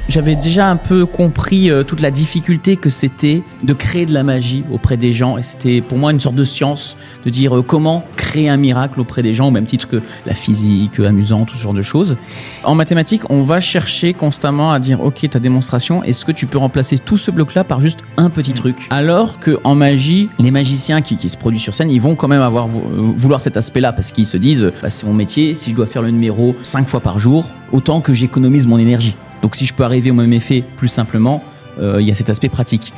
J'avais déjà un peu compris toute la difficulté que c'était de créer de la magie auprès des gens, et c'était pour moi une sorte de science de dire comment créer un miracle auprès des gens, au même titre que la physique, amusant, tout ce genre de choses. En mathématiques, on va chercher constamment à dire ok, ta démonstration, est-ce que tu peux remplacer tout ce bloc-là par juste un petit truc? Alors qu'en magie, les magiciens qui se produisent sur scène, ils vont quand même vouloir cet aspect-là, parce qu'ils se disent c'est mon métier, si je dois faire le numéro 5 fois par jour, autant que j'économise mon énergie. Donc si je peux arriver au même effet plus simplement, il y a cet aspect pratique.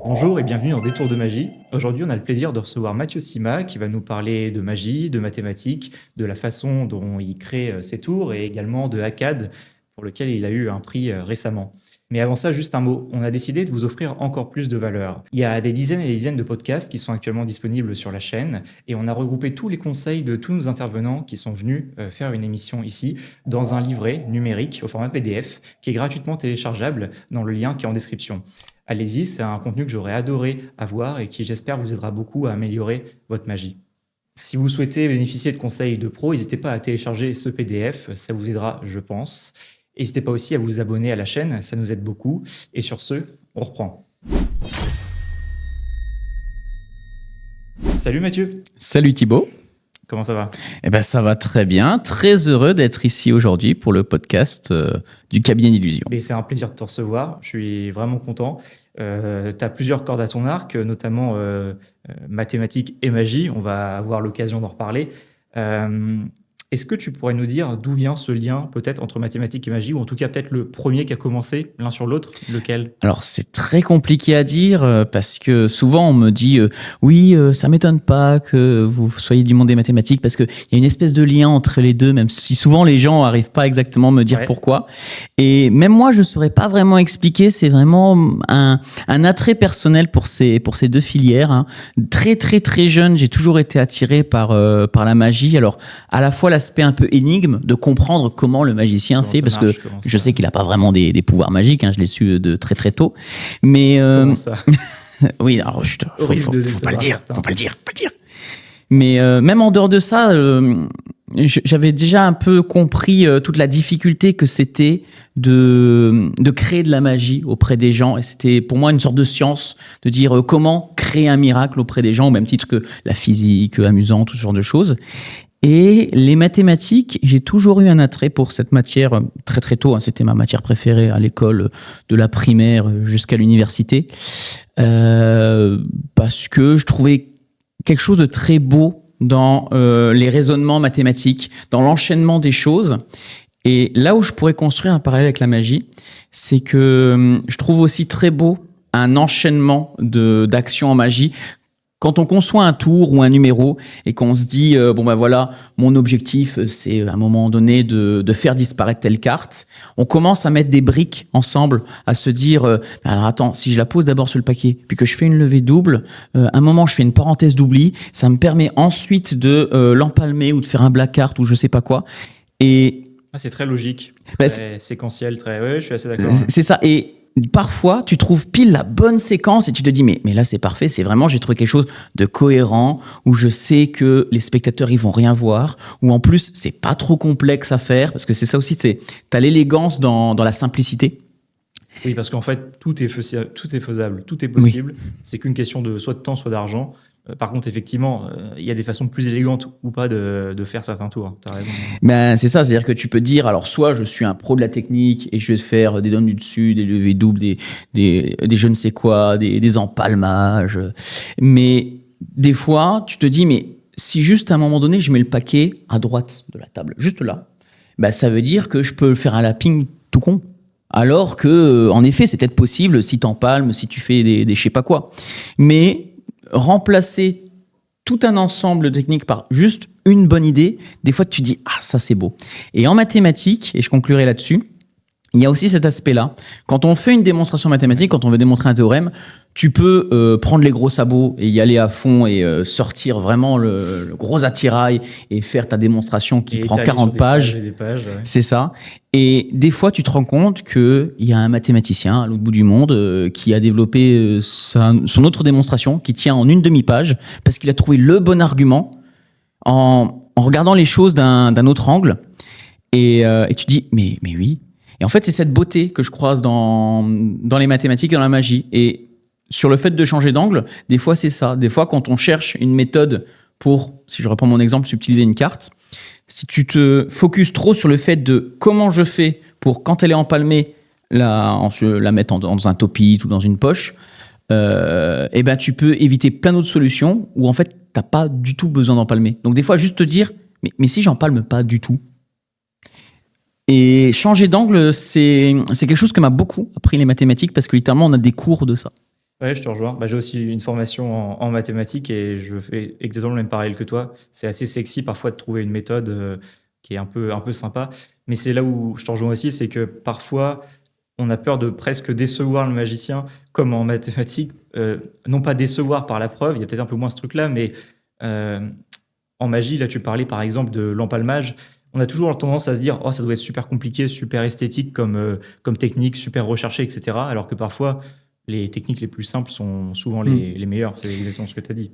Bonjour et bienvenue dans Détour de magie. Aujourd'hui, on a le plaisir de recevoir Mathieu Sima qui va nous parler de magie, de mathématiques, de la façon dont il crée ses tours et également de Hackad pour lequel il a eu un prix récemment. Mais avant ça, juste un mot. On a décidé de vous offrir encore plus de valeur. Il y a des dizaines et des dizaines de podcasts qui sont actuellement disponibles sur la chaîne et on a regroupé tous les conseils de tous nos intervenants qui sont venus faire une émission ici dans un livret numérique au format PDF qui est gratuitement téléchargeable dans le lien qui est en description. Allez-y, c'est un contenu que j'aurais adoré avoir et qui, j'espère, vous aidera beaucoup à améliorer votre magie. Si vous souhaitez bénéficier de conseils de pro, n'hésitez pas à télécharger ce PDF, ça vous aidera, je pense. N'hésitez pas aussi à vous abonner à la chaîne, ça nous aide beaucoup. Et sur ce, on reprend. Salut Mathieu. Salut Thibaut. Comment ça va? Eh ben ça va très bien, très heureux d'être ici aujourd'hui pour le podcast du cabinet d'illusions. Et c'est un plaisir de te recevoir, je suis vraiment content. Tu as plusieurs cordes à ton arc, notamment mathématiques et magie, on va avoir l'occasion d'en reparler. Est-ce que tu pourrais nous dire d'où vient ce lien peut-être entre mathématiques et magie, ou en tout cas peut-être le premier qui a commencé l'un sur l'autre, lequel? Alors c'est très compliqué à dire parce que souvent on me dit oui, ça m'étonne pas que vous soyez du monde des mathématiques parce qu'il y a une espèce de lien entre les deux, même si souvent les gens n'arrivent pas exactement à me dire pourquoi. Et même moi je ne saurais pas vraiment expliquer, c'est vraiment un attrait personnel pour ces deux filières. Hein. Très très très jeune, j'ai toujours été attiré par la magie. Alors à la fois l'aspect un peu énigme de comprendre comment le magicien fait, parce que je sais qu'il n'a pas vraiment des pouvoirs magiques, hein, je l'ai su de très très tôt. Mais comment ça? oui, alors faut pas le dire, faut pas le dire. Mais même en dehors de ça, j'avais déjà un peu compris toute la difficulté que c'était de créer de la magie auprès des gens, et c'était pour moi une sorte de science de dire comment créer un miracle auprès des gens, au même titre que la physique, amusant, tout ce genre de choses. Et les mathématiques, j'ai toujours eu un attrait pour cette matière très très tôt. Hein, c'était ma matière préférée à l'école, de la primaire jusqu'à l'université, parce que je trouvais quelque chose de très beau dans les raisonnements mathématiques, dans l'enchaînement des choses. Et là où je pourrais construire un parallèle avec la magie, c'est que je trouve aussi très beau un enchaînement d'actions en magie. Quand on conçoit un tour ou un numéro et qu'on se dit voilà, mon objectif c'est à un moment donné de faire disparaître telle carte, on commence à mettre des briques ensemble, à se dire alors attends, si je la pose d'abord sur le paquet puis que je fais une levée double, à un moment je fais une parenthèse d'oubli, ça me permet ensuite de l'empalmer ou de faire un black art ou je sais pas quoi. Et c'est très logique, très séquentiel, très. Ouais, je suis assez d'accord. C'est ça. Et parfois, tu trouves pile la bonne séquence et tu te dis mais là c'est parfait, c'est vraiment, j'ai trouvé quelque chose de cohérent, où je sais que les spectateurs ils vont rien voir, où en plus c'est pas trop complexe à faire, parce que c'est ça aussi, t'as l'élégance dans la simplicité. Oui, parce qu'en fait tout est faisable, tout est possible. Oui. C'est qu'une question de soit de temps, soit d'argent. Par contre, effectivement, il y a des façons plus élégantes ou pas de faire certains tours. T'as raison. Ben, c'est ça, c'est-à-dire que tu peux dire, alors soit je suis un pro de la technique et je vais faire des donnes du dessus, des levées doubles, des je ne sais quoi, des empalmages. Mais des fois, tu te dis, mais si juste à un moment donné, je mets le paquet à droite de la table, juste là, ben, ça veut dire que je peux faire un lapping tout con. Alors que, en effet, c'est peut-être possible si t'empalmes, si tu fais des je sais pas quoi. Mais remplacer tout un ensemble de techniques par juste une bonne idée, des fois tu te dis ah ça c'est beau. Et en mathématiques, et je conclurai là-dessus, il y a aussi cet aspect-là. Quand on fait une démonstration mathématique, quand on veut démontrer un théorème, tu peux prendre les gros sabots et y aller à fond et sortir vraiment le gros attirail et faire ta démonstration qui prend 40 pages. Des pages, ouais. C'est ça. Et des fois, tu te rends compte qu'il y a un mathématicien à l'autre bout du monde qui a développé son autre démonstration qui tient en une demi-page parce qu'il a trouvé le bon argument en regardant les choses d'un autre angle. Et tu dis, mais oui. Et en fait, c'est cette beauté que je croise dans les mathématiques et dans la magie. Et sur le fait de changer d'angle, des fois, c'est ça. Des fois, quand on cherche une méthode pour, si je reprends mon exemple, subtiliser une carte, si tu te focuses trop sur le fait de comment je fais pour, quand elle est empalmée, la mettre dans un top-it ou dans une poche, et ben tu peux éviter plein d'autres solutions où en fait, tu n'as pas du tout besoin d'empalmer. Donc des fois, juste te dire, mais si j'empalme pas du tout. Et changer d'angle, c'est quelque chose que m'a beaucoup appris les mathématiques parce que littéralement, on a des cours de ça. Ouais, je te rejoins. J'ai aussi une formation en mathématiques et je fais exactement le même parallèle que toi. C'est assez sexy parfois de trouver une méthode qui est un peu sympa. Mais c'est là où je te rejoins aussi, c'est que parfois, on a peur de presque décevoir le magicien, comme en mathématiques. Non pas décevoir par la preuve, il y a peut-être un peu moins ce truc-là, mais en magie, là, tu parlais par exemple de l'empalmage. On a toujours tendance à se dire, oh, ça doit être super compliqué, super esthétique comme technique, super recherché, etc. Alors que parfois, les techniques les plus simples sont souvent les meilleures. C'est exactement ce que tu as dit.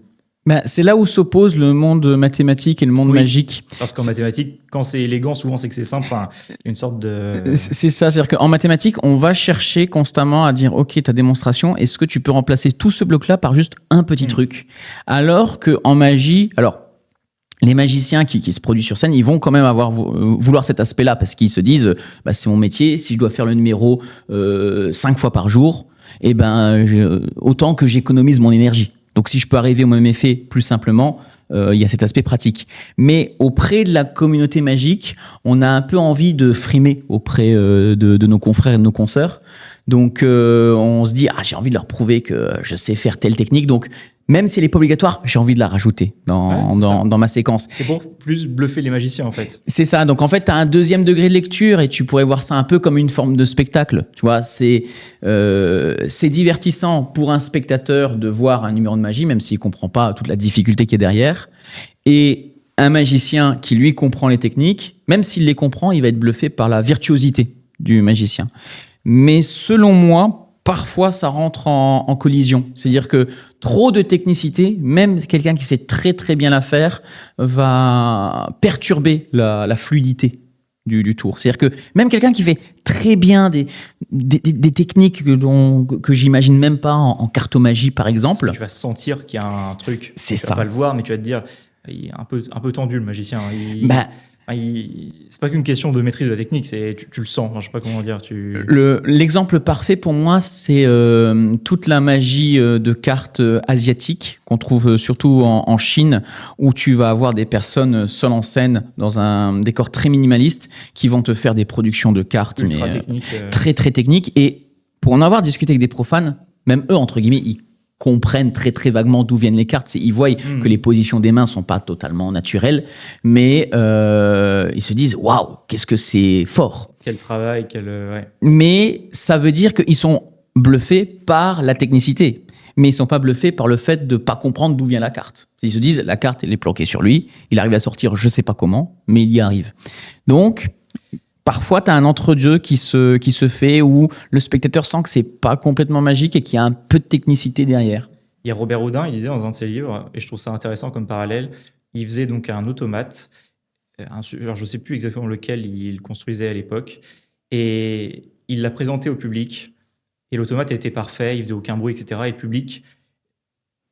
C'est là où s'oppose le monde mathématique et le monde magique. Parce qu'en mathématiques, quand c'est élégant, souvent c'est que c'est simple. Enfin, une sorte de... C'est ça, c'est-à-dire qu'en mathématiques, on va chercher constamment à dire, ok, ta démonstration, est-ce que tu peux remplacer tout ce bloc-là par juste un petit truc? Alors qu'en magie, les magiciens qui se produisent sur scène, ils vont quand même vouloir cet aspect-là parce qu'ils se disent, c'est mon métier, si je dois faire le numéro 5 fois par jour, autant que j'économise mon énergie. Donc si je peux arriver au même effet plus simplement, il y a cet aspect pratique. Mais auprès de la communauté magique, on a un peu envie de frimer auprès de nos confrères et de nos consoeurs. Donc on se dit, j'ai envie de leur prouver que je sais faire telle technique. Donc même si elle n'est pas obligatoire, j'ai envie de la rajouter dans ma séquence. C'est pour plus bluffer les magiciens, en fait. C'est ça. Donc, en fait, tu as un deuxième degré de lecture et tu pourrais voir ça un peu comme une forme de spectacle. Tu vois, c'est divertissant pour un spectateur de voir un numéro de magie, même s'il ne comprend pas toute la difficulté qui est derrière. Et un magicien qui, lui, comprend les techniques, même s'il les comprend, il va être bluffé par la virtuosité du magicien. Mais selon moi, parfois, ça rentre en collision. C'est-à-dire que trop de technicité, même quelqu'un qui sait très très bien la faire, va perturber la fluidité du tour. C'est-à-dire que même quelqu'un qui fait très bien des techniques que j'imagine même pas en cartomagie, par exemple. Tu vas sentir qu'il y a un truc. C'est ça. Tu vas pas le voir, mais tu vas te dire, il est un peu tendu le magicien. C'est pas qu'une question de maîtrise de la technique, tu le sens. Je sais pas comment dire. L'exemple parfait pour moi, c'est toute la magie de cartes asiatiques qu'on trouve surtout en Chine, où tu vas avoir des personnes seules en scène dans un décor très minimaliste qui vont te faire des productions de cartes ultra techniques, très très techniques. Et pour en avoir discuté avec des profanes, même eux entre guillemets, ils comprennent très très vaguement d'où viennent les cartes. Ils voient que les positions des mains sont pas totalement naturelles, mais ils se disent waouh, qu'est-ce que c'est fort. Quel travail, Mais ça veut dire qu'ils sont bluffés par la technicité, mais ils sont pas bluffés par le fait de pas comprendre d'où vient la carte. Ils se disent la carte elle est planquée sur lui, il arrive à sortir je sais pas comment, mais il y arrive. Donc parfois, tu as un entre-deux qui se fait où le spectateur sent que c'est pas complètement magique et qu'il y a un peu de technicité derrière. Il y a Robert Houdin, il disait dans un de ses livres, et je trouve ça intéressant comme parallèle, il faisait donc un automate, je ne sais plus exactement lequel il construisait à l'époque, et il l'a présenté au public, et l'automate était parfait, il faisait aucun bruit, etc. Et le public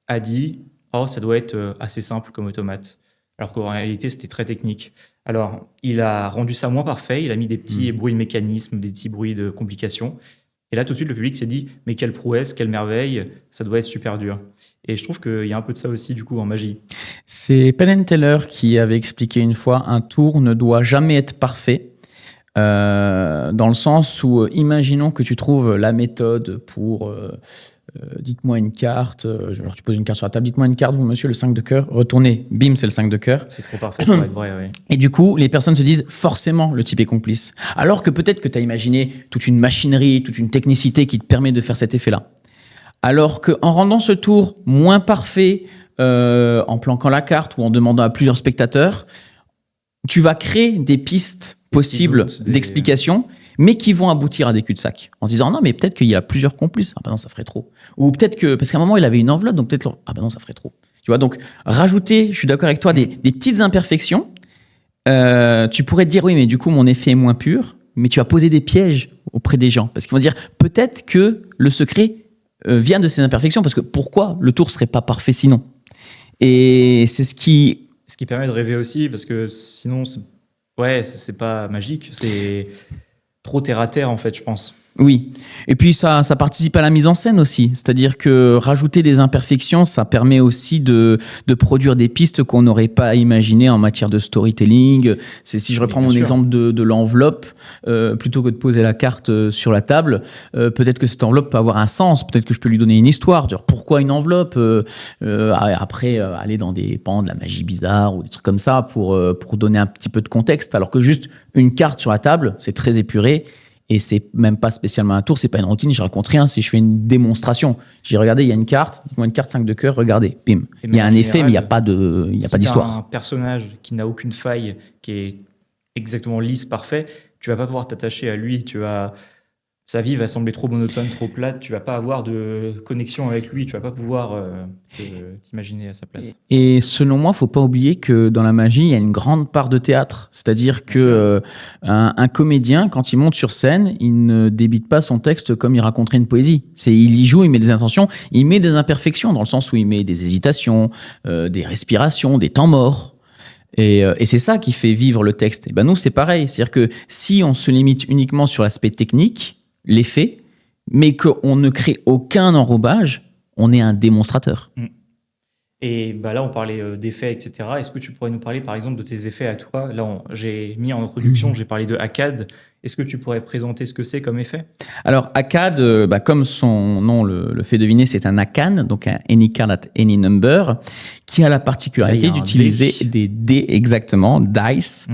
a dit « Oh, ça doit être assez simple comme automate », alors qu'en réalité, c'était très technique. Alors, il a rendu ça moins parfait, il a mis des petits bruits de mécanisme, des petits bruits de complications. Et là, tout de suite, le public s'est dit « Mais quelle prouesse, quelle merveille, ça doit être super dur ». Et je trouve qu'il y a un peu de ça aussi, du coup, en magie. C'est Penn & Teller qui avait expliqué une fois, un tour ne doit jamais être parfait, dans le sens où, imaginons que tu trouves la méthode pour... dites-moi une carte, alors tu poses une carte sur la table, dites-moi une carte, vous monsieur, le 5 de cœur, retournez, bim, c'est le 5 de cœur. C'est trop parfait pour être vrai, oui. Et du coup, les personnes se disent, forcément, le type est complice. Alors que peut-être que tu as imaginé toute une machinerie, toute une technicité qui te permet de faire cet effet-là. Alors qu'en rendant ce tour moins parfait, en planquant la carte ou en demandant à plusieurs spectateurs, tu vas créer des pistes possibles d'explication, mais qui vont aboutir à des cul-de-sac. En se disant, non, mais peut-être qu'il y a plusieurs complices. Ah ben non, ça ferait trop. Ou peut-être que, parce qu'à un moment, il avait une enveloppe, donc peut-être, ah ben non, ça ferait trop. Tu vois, donc, rajouter, je suis d'accord avec toi, des petites imperfections, tu pourrais te dire, oui, mais du coup, mon effet est moins pur, mais tu vas poser des pièges auprès des gens. Parce qu'ils vont dire, peut-être que le secret vient de ces imperfections, parce que pourquoi le tour serait pas parfait sinon? Et c'est ce qui... Ce qui permet de rêver aussi, parce que sinon, c'est pas magique. C'est trop terre à terre, en fait, je pense. Oui, et puis ça participe à la mise en scène aussi. C'est-à-dire que rajouter des imperfections, ça permet aussi de produire des pistes qu'on n'aurait pas imaginées en matière de storytelling. C'est, si je reprends mon exemple de l'enveloppe, plutôt que de poser la carte sur la table, peut-être que cette enveloppe peut avoir un sens, peut-être que je peux lui donner une histoire, dire pourquoi une enveloppe, après aller dans des pans de la magie bizarre ou des trucs comme ça pour donner un petit peu de contexte, alors que juste une carte sur la table, c'est très épuré. Et c'est même pas spécialement un tour, c'est pas une routine, je raconte rien, c'est je fais une démonstration. J'ai regardé, il y a une carte, dites-moi une carte 5 de cœur, regardez, bim. Il y a un effet, mais il n'y a pas d'histoire. Un personnage qui n'a aucune faille, qui est exactement lisse, parfait, tu vas pas pouvoir t'attacher à lui, sa vie va sembler trop monotone, trop plate, tu vas pas avoir de connexion avec lui, tu vas pas pouvoir t'imaginer à sa place. Et selon moi, faut pas oublier que dans la magie, il y a une grande part de théâtre. C'est-à-dire que un comédien, quand il monte sur scène, il ne débite pas son texte comme il raconterait une poésie. Il y joue, il met des intentions, il met des imperfections, dans le sens où il met des hésitations, des respirations, des temps morts. Et c'est ça qui fait vivre le texte. Et ben nous, c'est pareil. C'est-à-dire que si on se limite uniquement sur l'aspect technique, l'effet, mais qu'on ne crée aucun enrobage, on est un démonstrateur. Et là, on parlait d'effets, etc. Est-ce que tu pourrais nous parler, par exemple, de tes effets à toi? Là, j'ai mis en introduction, j'ai parlé de ACAD. Est-ce que tu pourrais présenter ce que c'est comme effet? Alors, ACAD, comme son nom le fait deviner, c'est un ACAN, donc un Any Card at Any Number, qui a la particularité d'utiliser des dés, exactement, dice.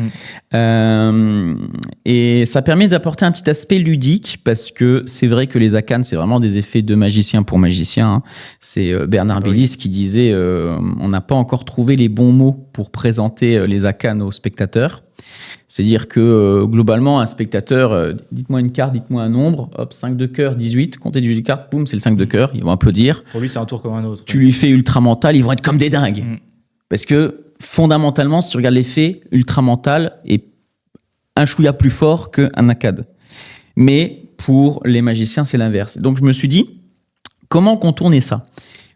Et ça permet d'apporter un petit aspect ludique, parce que c'est vrai que les ACAN, c'est vraiment des effets de magicien pour magicien. Hein. C'est Bernard Billis qui disait on n'a pas encore trouvé les bons mots pour présenter les ACAN aux spectateurs. C'est-à-dire que globalement, un spectateur, dites-moi une carte, dites-moi un nombre, hop, 5 de cœur, 18, comptez 18 cartes, boum, c'est le 5 de cœur, ils vont applaudir. Pour lui, c'est un tour comme un autre. Tu lui fais ultra mental, ils vont être comme des dingues. Parce que fondamentalement, si tu regardes l'effet, ultra mental est un chouïa plus fort qu'un ACAD. Mais pour les magiciens, c'est l'inverse. Donc je me suis dit, comment contourner ça?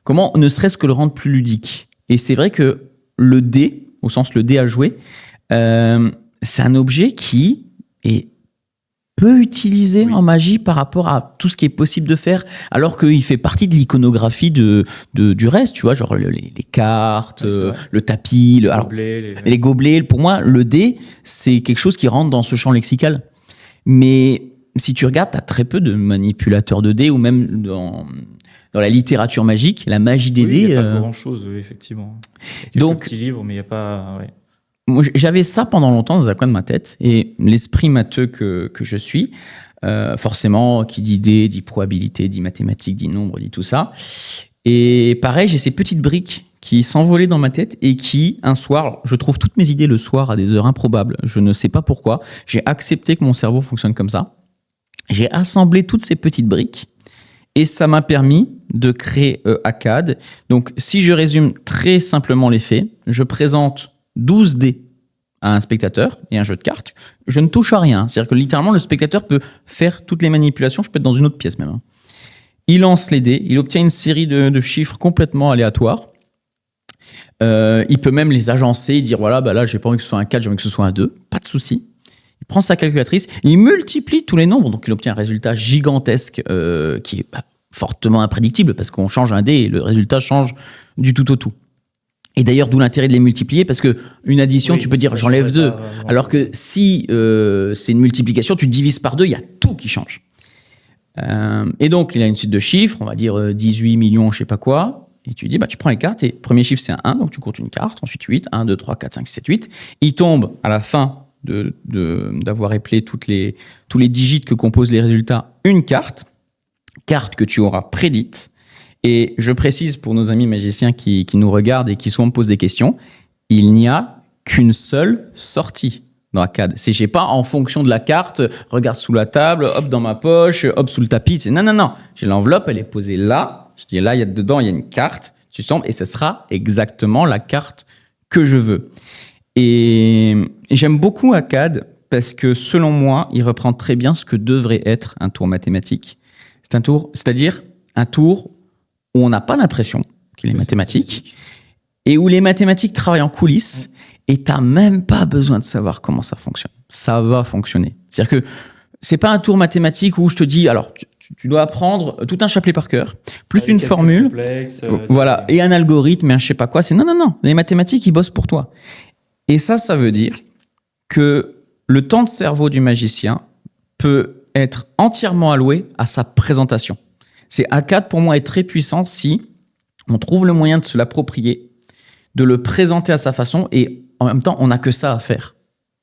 Comment ne serait-ce que le rendre plus ludique? Et c'est vrai que le dé, au sens le dé à jouer, c'est un objet qui est peu utilisé en magie par rapport à tout ce qui est possible de faire, alors qu'il fait partie de l'iconographie du reste, tu vois, genre les cartes, le tapis, les gobelets. Pour moi, le dé, c'est quelque chose qui rentre dans ce champ lexical. Mais si tu regardes, tu as très peu de manipulateurs de dés, ou même dans la littérature magique, la magie des dés. Il n'y a pas grand-chose, effectivement. Il y a quelques petits livres, mais il n'y a pas... Ouais. Moi, j'avais ça pendant longtemps dans un coin de ma tête, et l'esprit matheux que je suis, forcément, qui dit dés, dit probabilité, dit mathématiques, dit nombre, dit tout ça. Et pareil, j'ai ces petites briques qui s'envolaient dans ma tête et qui, un soir, je trouve toutes mes idées le soir à des heures improbables. Je ne sais pas pourquoi. J'ai accepté que mon cerveau fonctionne comme ça. J'ai assemblé toutes ces petites briques et ça m'a permis de créer ACAD. Donc, si je résume très simplement les faits, je présente 12 dés à un spectateur et un jeu de cartes. Je ne touche à rien. C'est-à-dire que littéralement, le spectateur peut faire toutes les manipulations. Je peux être dans une autre pièce même. Il lance les dés. Il obtient une série de chiffres complètement aléatoires. Il peut même les agencer et dire voilà, là, j'ai pas envie que ce soit un 4, j'ai envie que ce soit un 2. Pas de souci. Il prend sa calculatrice. Il multiplie tous les nombres. Donc, il obtient un résultat gigantesque qui est fortement imprédictible parce qu'on change un dé et le résultat change du tout au tout. Et d'ailleurs, d'où l'intérêt de les multiplier, parce que une addition, tu peux dire j'enlève 2. Alors que si c'est une multiplication, tu divises par 2, il y a tout qui change. Et donc, il a une suite de chiffres, on va dire 18 millions, je sais pas quoi. Et tu dis, tu prends les cartes, et premier chiffre, c'est un 1, donc tu comptes une carte, ensuite 8, 1, 2, 3, 4, 5, 6, 7, 8. Il tombe à la fin d'avoir épelé tous les digits que composent les résultats, une carte que tu auras prédite. Et je précise pour nos amis magiciens qui nous regardent et qui souvent me posent des questions, il n'y a qu'une seule sortie dans ACAD. J'ai pas en fonction de la carte, regarde sous la table, hop dans ma poche, hop sous le tapis. Non. J'ai l'enveloppe, elle est posée là. Je dis là, dedans, il y a une carte. Tu tombes et ce sera exactement la carte que je veux. Et j'aime beaucoup Akkad parce que selon moi, il reprend très bien ce que devrait être un tour mathématique. C'est-à-dire un tour où on n'a pas l'impression qu'il est mathématique et où les mathématiques travaillent en coulisses et tu n'as même pas besoin de savoir comment ça fonctionne. Ça va fonctionner. C'est-à-dire que c'est pas un tour mathématique où je te dis, alors tu dois apprendre tout un chapelet par cœur, plus une formule, voilà, et un algorithme, et un je sais pas quoi. C'est non. Les mathématiques, ils bossent pour toi. Et ça veut dire que le temps de cerveau du magicien peut être entièrement alloué à sa présentation. C'est Akkad, pour moi, est très puissant si on trouve le moyen de se l'approprier, de le présenter à sa façon, et en même temps, on n'a que ça à faire.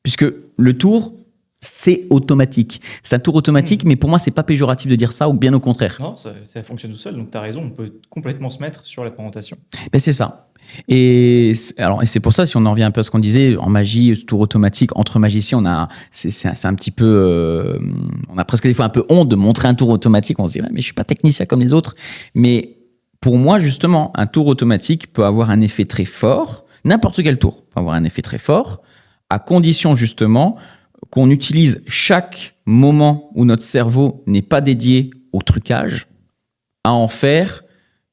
Puisque le tour, c'est automatique. C'est un tour automatique, mais pour moi, c'est pas péjoratif de dire ça, ou bien au contraire. Non, ça fonctionne tout seul, donc tu as raison, on peut complètement se mettre sur la présentation. Ben c'est ça. Et c'est pour ça, si on en revient un peu à ce qu'on disait, en magie, ce tour automatique, entre magiciens, c'est un petit peu... on a presque des fois un peu honte de montrer un tour automatique. On se dit, ouais, mais je suis pas technicien comme les autres. Mais pour moi, justement, un tour automatique peut avoir un effet très fort. N'importe quel tour peut avoir un effet très fort, à condition, justement, qu'on utilise chaque moment où notre cerveau n'est pas dédié au trucage à en faire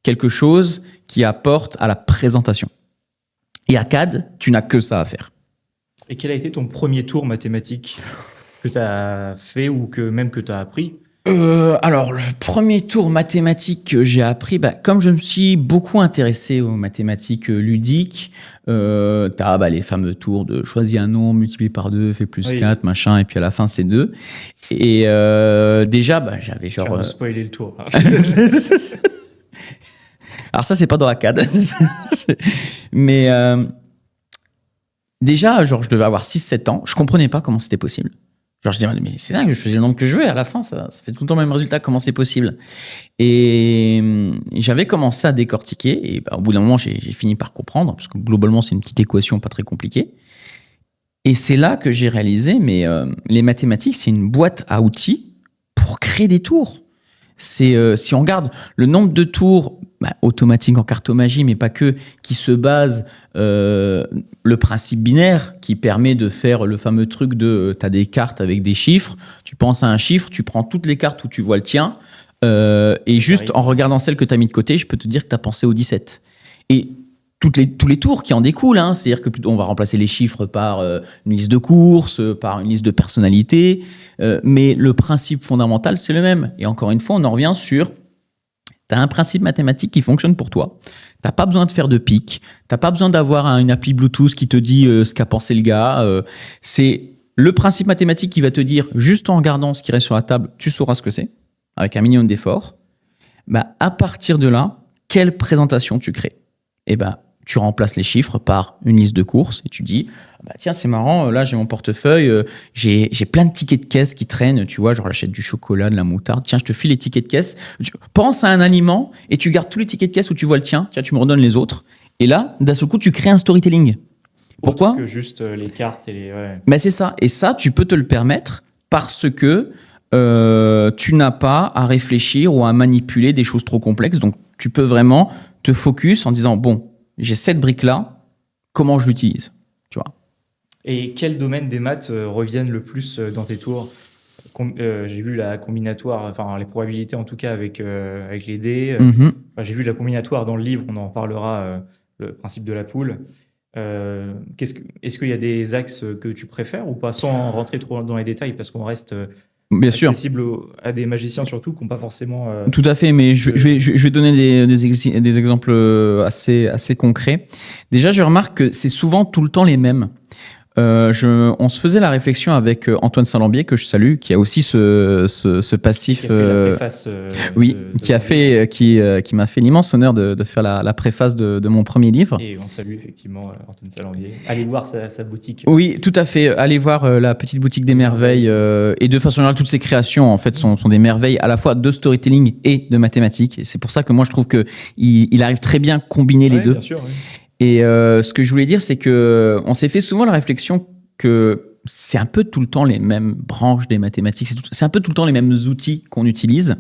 quelque chose qui apporte à la présentation. Et Akkad, tu n'as que ça à faire. Et quel a été ton premier tour mathématique que tu as fait ou que tu as appris ? Alors, le premier tour mathématique que j'ai appris, comme je me suis beaucoup intéressé aux mathématiques ludiques, t'as les fameux tours de choisis un nombre, multiplie par 2, fais plus 4, machin, et puis à la fin, c'est 2. Et déjà, j'avais genre... Tu vas me spoiler le tour. Alors ça, c'est pas dans Akkad. Mais déjà, genre, je devais avoir 6-7 ans. Je comprenais pas comment c'était possible. Genre, je disais, mais c'est dingue, je faisais le nombre que je veux. À la fin, ça fait tout le temps le même résultat. Comment c'est possible? Et j'avais commencé à décortiquer. Et au bout d'un moment, j'ai fini par comprendre. Parce que globalement, c'est une petite équation pas très compliquée. Et c'est là que j'ai réalisé, mais les mathématiques, c'est une boîte à outils pour créer des tours. Si on regarde le nombre de tours automatiques en cartomagie, mais pas que, qui se basent le principe binaire qui permet de faire le fameux truc de tu as des cartes avec des chiffres, tu penses à un chiffre, tu prends toutes les cartes où tu vois le tien, et juste en regardant celle que tu as mis de côté, je peux te dire que tu as pensé au 17. Et tous les tours qui en découlent, hein, c'est-à-dire que on va remplacer les chiffres par une liste de courses, par une liste de personnalités, mais le principe fondamental, c'est le même. Et encore une fois, on en revient sur, tu as un principe mathématique qui fonctionne pour toi, tu n'as pas besoin de faire de pic, tu n'as pas besoin d'avoir une appli Bluetooth qui te dit ce qu'a pensé le gars, c'est le principe mathématique qui va te dire, juste en regardant ce qui reste sur la table, tu sauras ce que c'est, avec un minimum d'effort. À partir de là, quelle présentation tu crées? Tu remplaces les chiffres par une liste de courses et tu dis tiens, c'est marrant, là j'ai mon portefeuille, j'ai plein de tickets de caisse qui traînent, tu vois, genre j'achète du chocolat, de la moutarde, tiens, je te file les tickets de caisse. Pense à un aliment et tu gardes tous les tickets de caisse où tu vois le tien, tiens, tu me redonnes les autres. Et là, d'un seul coup, tu crées un storytelling. Pourquoi? Autre que juste les cartes et les... C'est ça. Et ça, tu peux te le permettre parce que tu n'as pas à réfléchir ou à manipuler des choses trop complexes. Donc, tu peux vraiment te focus en disant, bon, j'ai cette brique-là, comment je l'utilise, tu vois. Et quel domaine des maths reviennent le plus dans tes tours? J'ai vu la combinatoire, enfin les probabilités en tout cas avec les dés. J'ai vu la combinatoire dans le livre, on en parlera, le principe de la poule. Est-ce qu'il y a des axes que tu préfères ou pas, sans rentrer trop dans les détails, parce qu'on reste... Bien sûr. Accessible à des magiciens surtout qui n'ont pas forcément... Tout à fait, mais je vais donner des exemples assez concrets. Déjà, je remarque que c'est souvent tout le temps les mêmes. On se faisait la réflexion avec Antoine Salambier, que je salue, qui a aussi ce passif. Qui a fait la préface. Qui m'a fait l'immense honneur de faire la préface de mon premier livre. Et on salue effectivement Antoine Salambier. Allez voir sa boutique. Oui, tout à fait. Allez voir la petite boutique des merveilles. Et de façon générale, toutes ces créations, en fait, sont des merveilles à la fois de storytelling et de mathématiques. Et c'est pour ça que moi, je trouve qu'il arrive très bien à combiner les deux. Bien sûr, oui. Et ce que je voulais dire, c'est qu'on s'est fait souvent la réflexion que c'est un peu tout le temps les mêmes branches des mathématiques, c'est un peu tout le temps les mêmes outils qu'on utilise.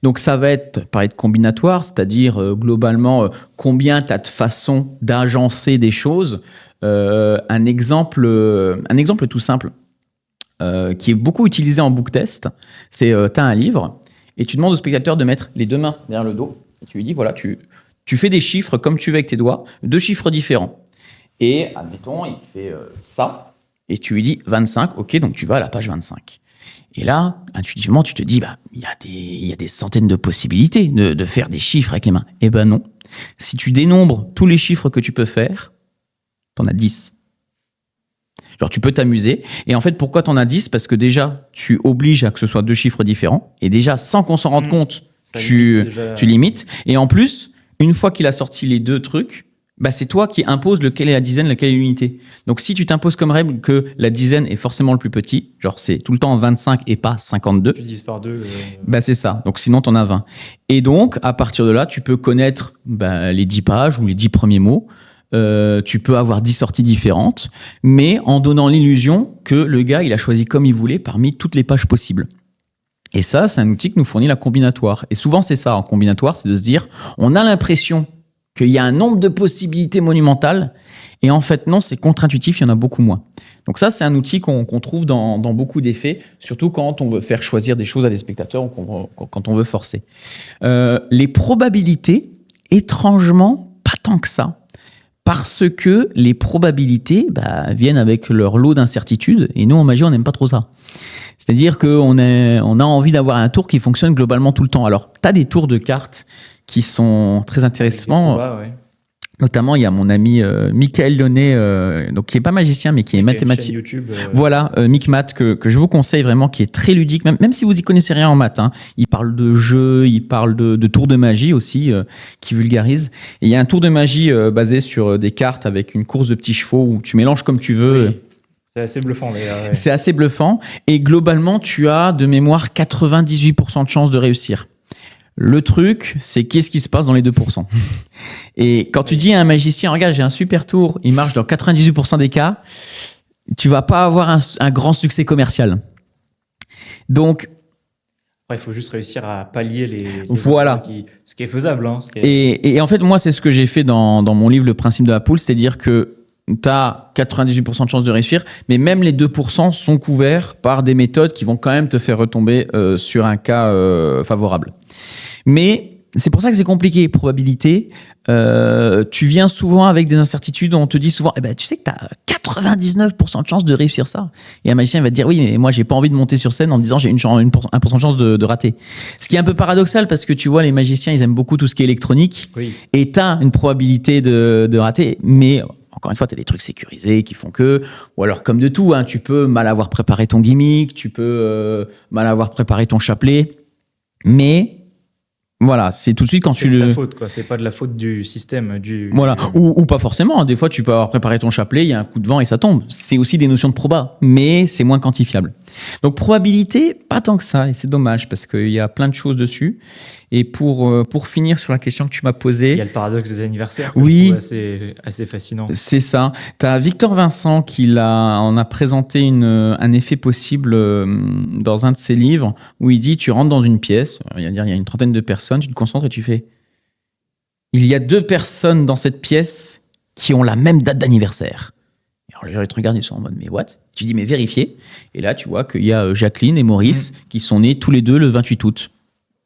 Donc ça va être, parler de combinatoire, c'est-à-dire globalement combien tu as de façons d'agencer des choses. Un exemple tout simple qui est beaucoup utilisé en book test, c'est tu as un livre et tu demandes au spectateur de mettre les deux mains derrière le dos et tu lui dis voilà, tu fais des chiffres comme tu veux avec tes doigts, 2 chiffres différents. Et admettons, il fait ça et tu lui dis 25, ok, donc tu vas à la page 25. Et là, intuitivement, tu te dis, il y a des centaines de possibilités de faire des chiffres avec les mains. Eh ben non. Si tu dénombres tous les chiffres que tu peux faire, t'en as 10. Genre, tu peux t'amuser. Et en fait, pourquoi t'en as 10 ? Parce que déjà, tu obliges à que ce soit 2 chiffres différents. Et déjà, sans qu'on s'en rende compte, tu limites. Et en plus, une fois qu'il a sorti les 2 trucs, c'est toi qui imposes lequel est la dizaine, lequel est l'unité. Donc, si tu t'imposes comme règle que la dizaine est forcément le plus petit, genre c'est tout le temps 25 et pas 52. Tu divises par 2. C'est ça. Donc, sinon, t'en as 20. Et donc, à partir de là, tu peux connaître les 10 pages ou les 10 premiers mots. Tu peux avoir 10 sorties différentes, mais en donnant l'illusion que le gars, il a choisi comme il voulait parmi toutes les pages possibles. Et ça, c'est un outil que nous fournit la combinatoire. Et souvent, c'est ça, en combinatoire, c'est de se dire, on a l'impression qu'il y a un nombre de possibilités monumentales, et en fait, non, c'est contre-intuitif, il y en a beaucoup moins. Donc ça, c'est un outil qu'on trouve dans beaucoup d'effets, surtout quand on veut faire choisir des choses à des spectateurs ou quand on veut forcer. Les probabilités, étrangement, pas tant que ça. Parce que les probabilités viennent avec leur lot d'incertitudes, et nous, en magie, on n'aime pas trop ça. C'est-à-dire qu'on a envie d'avoir un tour qui fonctionne globalement tout le temps. Alors, tu as des tours de cartes qui sont très intéressants. Notamment, il y a mon ami Michael Launay, donc qui est pas magicien, mais qui est mathématicien. YouTube, Voilà, MicMath, que je vous conseille vraiment, qui est très ludique, même si vous y connaissez rien en maths. Il parle de jeux, il parle de tours de magie aussi, qui vulgarise. Et il y a un tour de magie basé sur des cartes avec une course de petits chevaux où tu mélanges comme tu veux. Oui. C'est assez bluffant d'ailleurs. Ouais. C'est assez bluffant. Et globalement, tu as de mémoire 98% de chances de réussir. Le truc, c'est qu'est-ce qui se passe dans les 2%. Et quand tu dis à un magicien, regarde, j'ai un super tour, il marche dans 98% des cas, tu vas pas avoir un grand succès commercial. Donc, il faut juste réussir à pallier les voilà. Ce qui est faisable. Et en fait, moi, c'est ce que j'ai fait dans mon livre, Le principe de la poule, c'est-à-dire que tu as 98% de chances de réussir, mais même les 2% sont couverts par des méthodes qui vont quand même te faire retomber sur un cas favorable. Mais c'est pour ça que c'est compliqué, probabilité. Tu viens souvent avec des incertitudes où on te dit souvent, tu sais que tu as 99% de chances de réussir ça. Et un magicien va te dire, oui, mais moi, j'ai pas envie de monter sur scène en me disant, j'ai 1% de chance de rater. Ce qui est un peu paradoxal parce que tu vois, les magiciens, ils aiment beaucoup tout ce qui est électronique. Oui. Et tu as une probabilité de rater, mais encore une fois, tu as des trucs sécurisés qui font que, ou alors comme de tout, tu peux mal avoir préparé ton gimmick, tu peux mal avoir préparé ton chapelet, mais voilà, c'est tout de suite quand c'est de ta faute, quoi. C'est pas de la faute du système. Voilà, ou pas forcément. Des fois, tu peux avoir préparé ton chapelet, il y a un coup de vent et ça tombe. C'est aussi des notions de proba, mais c'est moins quantifiable. Donc, probabilité, pas tant que ça, et c'est dommage parce qu'il y a plein de choses dessus. Et pour finir sur la question que tu m'as posée... Il y a le paradoxe des anniversaires, oui, assez fascinant. C'est ça. Tu as Victor Vincent qui en a présenté un effet possible dans un de ses livres où il dit, tu rentres dans une pièce, il y a une trentaine de personnes, tu te concentres et tu fais... Il y a 2 personnes dans cette pièce qui ont la même date d'anniversaire. Alors les gens ils te regardent, ils sont en mode, mais what ? Tu dis, mais vérifiez. Et là, tu vois qu'il y a Jacqueline et Maurice qui sont nés tous les deux le 28 août.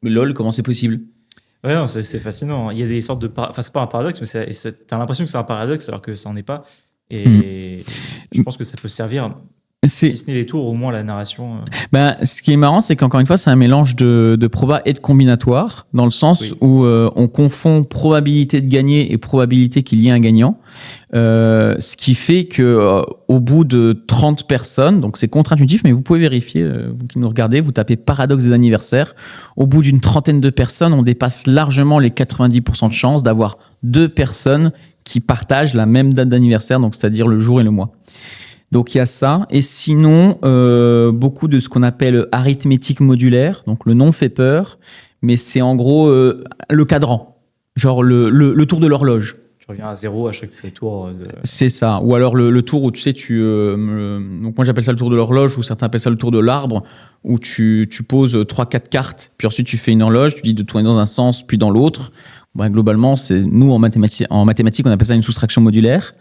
Mais lol, comment c'est possible ? Ouais, non, c'est fascinant. Il y a des sortes de... Enfin, c'est pas un paradoxe, mais t'as l'impression que c'est un paradoxe alors que ça en est pas. Et je pense que ça peut servir, si ce n'est les tours, au moins la narration. Ce qui est marrant, c'est qu'encore une fois, c'est un mélange de proba et de combinatoire, dans le sens où on confond probabilité de gagner et probabilité qu'il y ait un gagnant. Ce qui fait que au bout de 30 personnes, donc c'est contre-intuitif, mais vous pouvez vérifier, vous qui nous regardez, vous tapez paradoxe des anniversaires. Au bout d'une trentaine de personnes, on dépasse largement les 90% de chances d'avoir 2 personnes qui partagent la même date d'anniversaire, donc c'est-à-dire le jour et le mois. Donc il y a ça. Et sinon, beaucoup de ce qu'on appelle arithmétique modulaire. Donc le nom fait peur, mais c'est en gros le cadran, genre le tour de l'horloge. Tu reviens à zéro à chaque tour. C'est ça. Ou alors le tour où tu sais, donc moi j'appelle ça le tour de l'horloge, ou certains appellent ça le tour de l'arbre, où tu poses 3-4 cartes, puis ensuite tu fais une horloge, tu dis de tourner dans un sens, puis dans l'autre. Globalement, nous en mathématiques, on appelle ça une soustraction modulaire.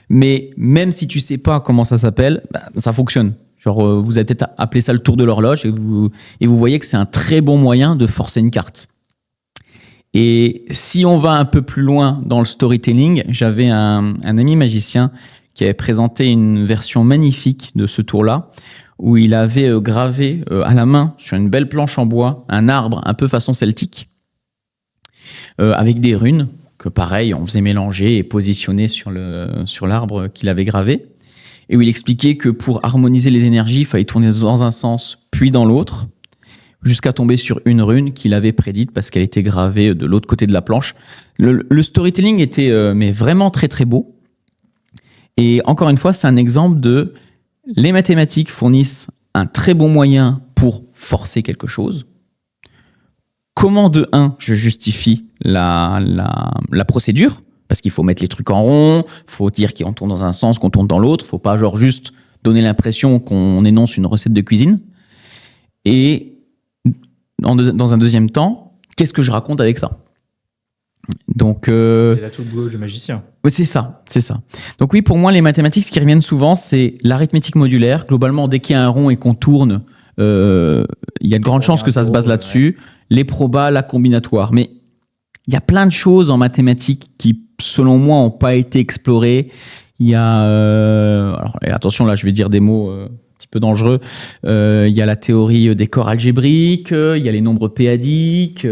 Mais même si tu sais pas comment ça s'appelle, ça fonctionne. Genre, vous avez peut-être appelé ça le tour de l'horloge, et vous voyez que c'est un très bon moyen de forcer une carte. Et si on va un peu plus loin dans le storytelling, j'avais un ami magicien qui avait présenté une version magnifique de ce tour-là, où il avait gravé à la main sur une belle planche en bois un arbre un peu façon celtique, avec des runes que pareil on faisait mélanger et positionner sur l'arbre qu'il avait gravé, et où il expliquait que pour harmoniser les énergies, il fallait tourner dans un sens puis dans l'autre, jusqu'à tomber sur une rune qu'il avait prédite parce qu'elle était gravée de l'autre côté de la planche. Le storytelling était mais vraiment très très beau. Et encore une fois, c'est un exemple de les mathématiques fournissent un très bon moyen pour forcer quelque chose. Comment de 1, je justifie la procédure, parce qu'il faut mettre les trucs en rond, faut dire qu'on tourne dans un sens, qu'on tourne dans l'autre, faut pas genre juste donner l'impression qu'on énonce une recette de cuisine. Et dans un deuxième temps, qu'est-ce que je raconte avec ça? Donc, c'est là tout le boulot du magicien. C'est ça. Donc oui, pour moi, les mathématiques, ce qui reviennent souvent, c'est l'arithmétique modulaire. Globalement, dès qu'il y a un rond et qu'on tourne, il y a de grandes chances que ça se base là-dessus. Ouais. Les probas, la combinatoire. Mais il y a plein de choses en mathématiques qui, selon moi, n'ont pas été explorées. Il y a... alors, attention, là, je vais dire des mots... petit peu dangereux. Il y a la théorie des corps algébriques, il y a les nombres p-adiques,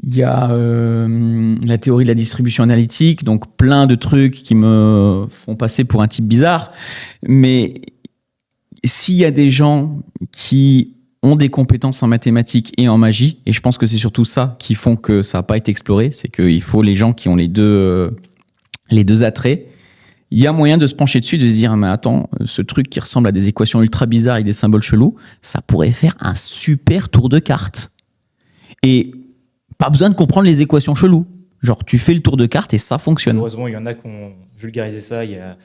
il y a la théorie de la distribution analytique, donc plein de trucs qui me font passer pour un type bizarre. Mais s'il y a des gens qui ont des compétences en mathématiques et en magie, et je pense que c'est surtout ça qui font que ça n'a pas été exploré, c'est qu'il faut les gens qui ont les deux attraits. Il y a moyen de se pencher dessus, de se dire, mais attends, ce truc qui ressemble à des équations ultra bizarres avec des symboles chelous, ça pourrait faire un super tour de cartes. Et pas besoin de comprendre les équations cheloues. Genre, tu fais le tour de cartes et ça fonctionne. Heureusement, il y en a qui ont vulgarisé ça. Il y a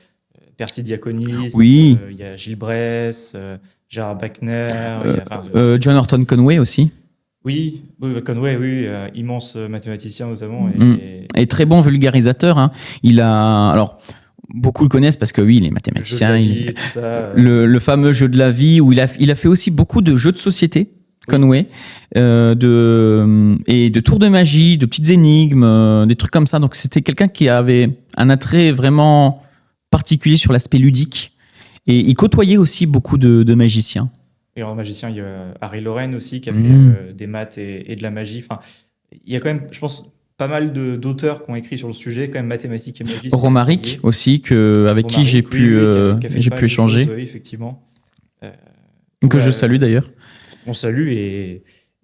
Percy Diaconis, oui. Il y a Gilles Bress, Gérard Bachner. John Horton Conway aussi. Oui, Conway, oui, immense mathématicien notamment. Et très bon vulgarisateur. Hein. Il a... Alors, beaucoup le connaissent parce que oui, il est mathématicien. Le fameux jeu de la vie, où il a fait aussi beaucoup de jeux de société, Conway, et de tours de magie, de petites énigmes, des trucs comme ça. Donc c'était quelqu'un qui avait un attrait vraiment particulier sur l'aspect ludique. Et il côtoyait aussi beaucoup de magiciens. Et en magicien, il y a Harry Lorraine aussi qui a fait des maths et de la magie. Enfin, il y a quand même, je pense, pas mal d'auteurs qui ont écrit sur le sujet, quand même mathématiques et magie. Romaric aussi, avec qui j'ai pu échanger. Oui, effectivement. Que je salue d'ailleurs. On salue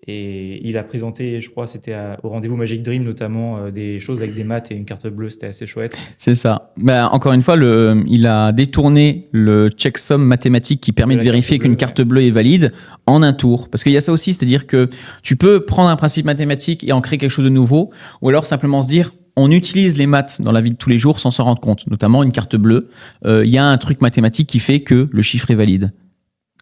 et il a présenté, je crois, c'était au rendez-vous Magic Dream notamment, des choses avec des maths et une carte bleue, c'était assez chouette. C'est ça. Encore une fois, il a détourné le checksum mathématique qui permet de vérifier qu'une carte bleue est valide en un tour. Parce qu'il y a ça aussi, c'est-à-dire que tu peux prendre un principe mathématique et en créer quelque chose de nouveau, ou alors simplement se dire, on utilise les maths dans la vie de tous les jours sans s'en rendre compte. Notamment une carte bleue, il y a un truc mathématique qui fait que le chiffre est valide.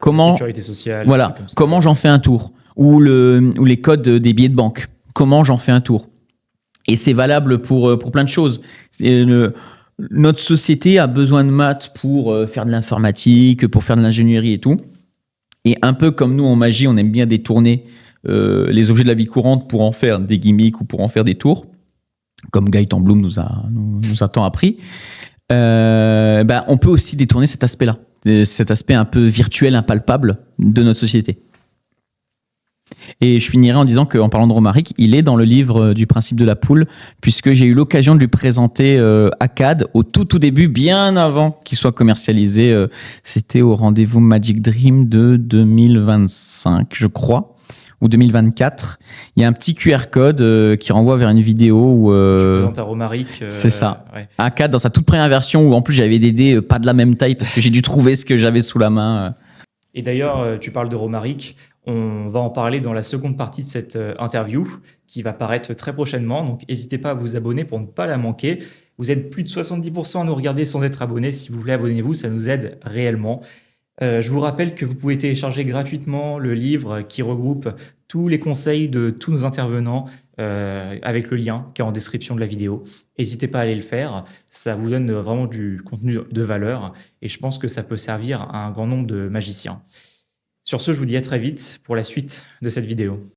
La sécurité sociale. Voilà. Comment j'en fais un tour? Ou les codes des billets de banque. Comment j'en fais un tour? Et c'est valable pour plein de choses. Notre société a besoin de maths pour faire de l'informatique, pour faire de l'ingénierie et tout. Et un peu comme nous en magie, on aime bien détourner les objets de la vie courante pour en faire des gimmicks ou pour en faire des tours, comme Gaëtan Bloom nous a tant appris. On peut aussi détourner cet aspect-là, cet aspect un peu virtuel, impalpable de notre société. Et je finirai en disant qu'en parlant de Romaric, il est dans le livre du principe de la poule, puisque j'ai eu l'occasion de lui présenter ACAD au tout début, bien avant qu'il soit commercialisé. C'était au rendez-vous Magic Dream de 2025, je crois, ou 2024. Il y a un petit QR code qui renvoie vers une vidéo où... Je présente à Romaric. C'est ça. Ouais. ACAD dans sa toute première version, où en plus j'avais des dés pas de la même taille, parce que j'ai dû trouver ce que j'avais sous la main. Et d'ailleurs, tu parles de Romaric. On va en parler dans la seconde partie de cette interview qui va paraître très prochainement. Donc, n'hésitez pas à vous abonner pour ne pas la manquer. Vous êtes plus de 70% à nous regarder sans être abonné. S'il vous plaît, abonnez-vous, ça nous aide réellement. Je vous rappelle que vous pouvez télécharger gratuitement le livre qui regroupe tous les conseils de tous nos intervenants avec le lien qui est en description de la vidéo. N'hésitez pas à aller le faire, ça vous donne vraiment du contenu de valeur et je pense que ça peut servir à un grand nombre de magiciens. Sur ce, je vous dis à très vite pour la suite de cette vidéo.